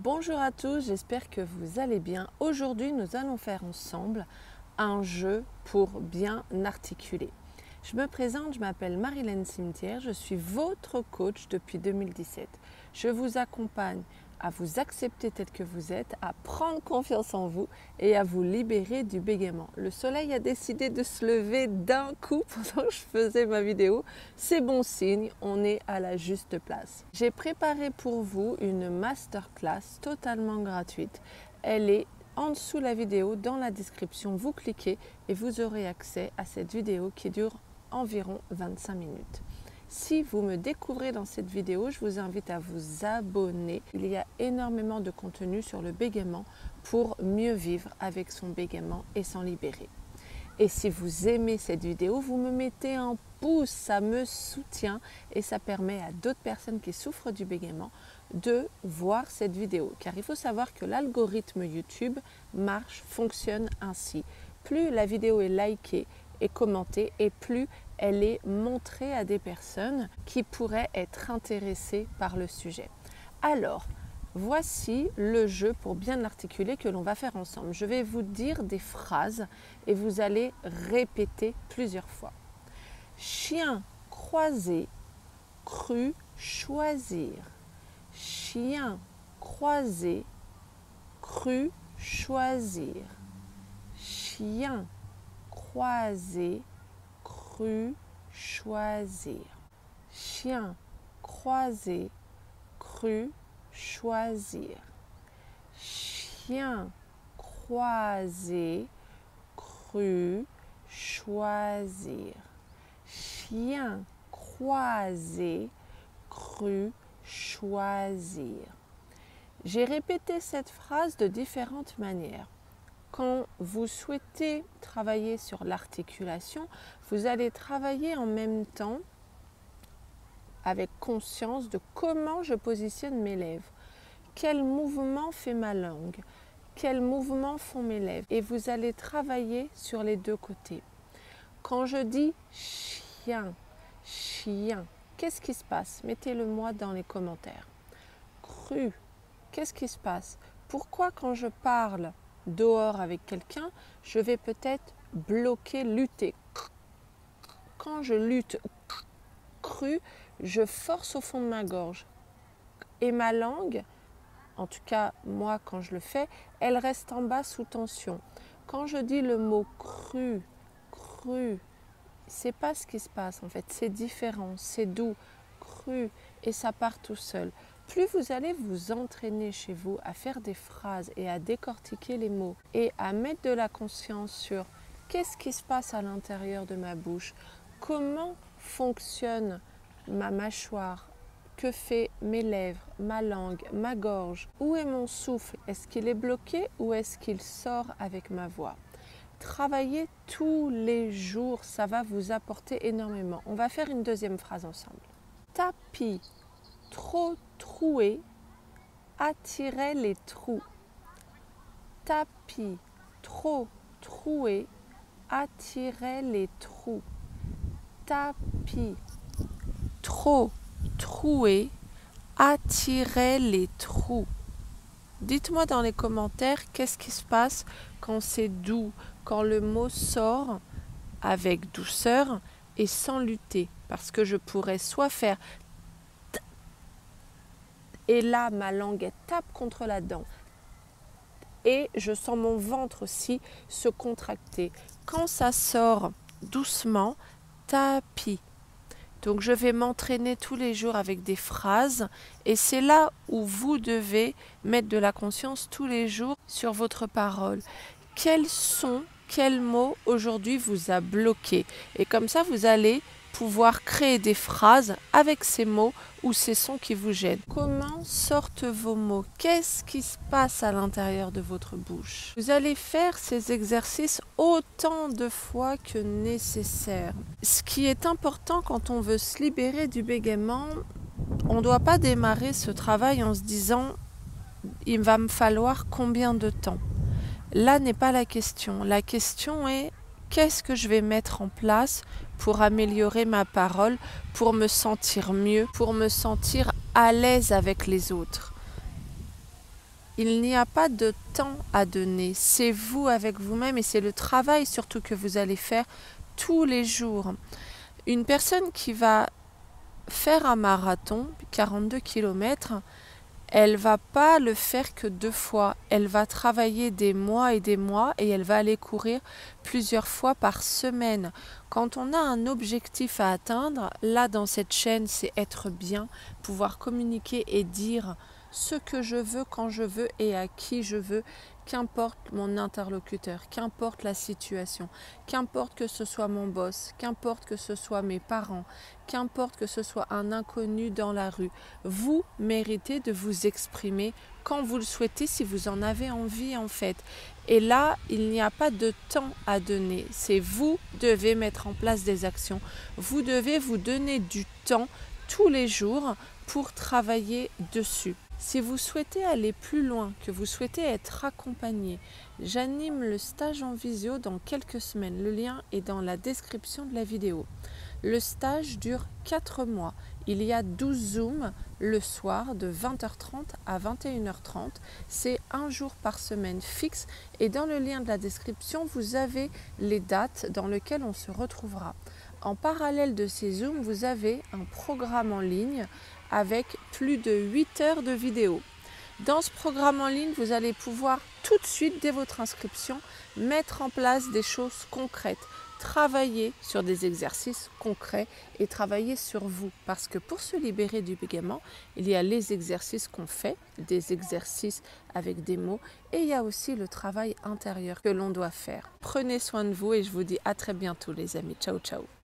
Bonjour à tous, j'espère que vous allez bien. Aujourd'hui, nous allons faire ensemble un jeu pour bien articuler. Je me présente, je m'appelle Marilène Cimetière, je suis votre coach depuis 2017. Je vous accompagne à vous accepter tel que vous êtes, à prendre confiance en vous et à vous libérer du bégaiement. Le soleil a décidé de se lever d'un coup pendant que je faisais ma vidéo. C'est bon signe, on est à la juste place. J'ai préparé pour vous une masterclass totalement gratuite. Elle est en dessous de la vidéo, dans la description. Vous cliquez et vous aurez accès à cette vidéo qui dure environ 25 minutes. Si vous me découvrez dans cette vidéo, je vous invite à vous abonner. Il y a énormément de contenu sur le bégaiement pour mieux vivre avec son bégaiement et s'en libérer. Et si vous aimez cette vidéo, vous me mettez un pouce, ça me soutient et ça permet à d'autres personnes qui souffrent du bégaiement de voir cette vidéo. Car il faut savoir que l'algorithme YouTube fonctionne ainsi. Plus la vidéo est likée et commentée et plus elle est montrée à des personnes qui pourraient être intéressées par le sujet. Alors, voici le jeu pour bien articuler que l'on va faire ensemble. Je vais vous dire des phrases et vous allez répéter plusieurs fois. Chien croisé, cru choisir. Chien croisé, cru choisir. Chien croisé, cru choisir. Chien croisé, cru choisir. Chien croisé, cru choisir. Chien croisé, cru choisir. J'ai répété cette phrase de différentes manières. Quand vous souhaitez travailler sur l'articulation, vous allez travailler en même temps avec conscience de comment je positionne mes lèvres, quel mouvement fait ma langue, quels mouvements font mes lèvres. Et vous allez travailler sur les deux côtés. Quand je dis chien, chien, qu'est-ce qui se passe? Mettez-le moi dans les commentaires. Cru, qu'est-ce qui se passe? Pourquoi quand je parle dehors avec quelqu'un, je vais peut-être bloquer, lutter? Quand je lutte, cru, je force au fond de ma gorge. Et ma langue, en tout cas moi quand je le fais, elle reste en bas sous tension. Quand je dis le mot cru, cru, c'est pas ce qui se passe en fait, c'est différent, c'est doux, cru, et ça part tout seul. Plus vous allez vous entraîner chez vous à faire des phrases et à décortiquer les mots et à mettre de la conscience sur qu'est-ce qui se passe à l'intérieur de ma bouche, comment fonctionne ma mâchoire, que fait mes lèvres, ma langue, ma gorge, où est mon souffle, est-ce qu'il est bloqué ou est-ce qu'il sort avec ma voix? Travaillez tous les jours, ça va vous apporter énormément. On va faire une deuxième phrase ensemble. Tapis trop troué attirait les trous. Tapis trop troué attirait les trous. Tapis trop troué attirait les trous. Dites-moi dans les commentaires qu'est-ce qui se passe quand c'est doux, quand le mot sort avec douceur et sans lutter. Parce que je pourrais soit faire et là ma langue elle tape contre la dent et je sens mon ventre aussi se contracter. Quand ça sort doucement, tapis. Donc je vais m'entraîner tous les jours avec des phrases et c'est là où vous devez mettre de la conscience tous les jours sur votre parole. Quels son, quel mot aujourd'hui vous a bloqué? Et comme ça vous allez pouvoir créer des phrases avec ces mots ou ces sons qui vous gênent. Comment sortent vos mots? Qu'est-ce qui se passe à l'intérieur de votre bouche? Vous allez faire ces exercices autant de fois que nécessaire. Ce qui est important quand on veut se libérer du bégaiement, on ne doit pas démarrer ce travail en se disant « il va me falloir combien de temps ?» Là n'est pas la question. La question est qu'est-ce que je vais mettre en place pour améliorer ma parole, pour me sentir mieux, pour me sentir à l'aise avec les autres. Il n'y a pas de temps à donner. C'est vous avec vous-même et c'est le travail surtout que vous allez faire tous les jours. Une personne qui va faire un marathon, 42 km, elle ne va pas le faire que 2 fois. Elle va travailler des mois et elle va aller courir plusieurs fois par semaine. Quand on a un objectif à atteindre, là dans cette chaîne, c'est être bien, pouvoir communiquer et dire ce que je veux, quand je veux et à qui je veux, qu'importe mon interlocuteur, qu'importe la situation, qu'importe que ce soit mon boss, qu'importe que ce soit mes parents, qu'importe que ce soit un inconnu dans la rue. Vous méritez de vous exprimer quand vous le souhaitez, si vous en avez envie en fait. Et là, il n'y a pas de temps à donner. C'est vous devez mettre en place des actions. Vous devez vous donner du temps tous les jours pour travailler dessus. Si vous souhaitez aller plus loin, que vous souhaitez être accompagné, j'anime le stage en visio dans quelques semaines. Le lien est dans la description de la vidéo. Le stage dure 4 mois. Il y a 12 Zooms le soir de 20h30 à 21h30. C'est un jour par semaine fixe et dans le lien de la description, vous avez les dates dans lesquelles on se retrouvera. En parallèle de ces Zooms, vous avez un programme en ligne avec plus de 8 heures de vidéos. Dans ce programme en ligne, vous allez pouvoir tout de suite, dès votre inscription, mettre en place des choses concrètes, travailler sur des exercices concrets et travailler sur vous. Parce que pour se libérer du bégaiement, il y a les exercices qu'on fait, des exercices avec des mots, et il y a aussi le travail intérieur que l'on doit faire. Prenez soin de vous et je vous dis à très bientôt les amis. Ciao, ciao.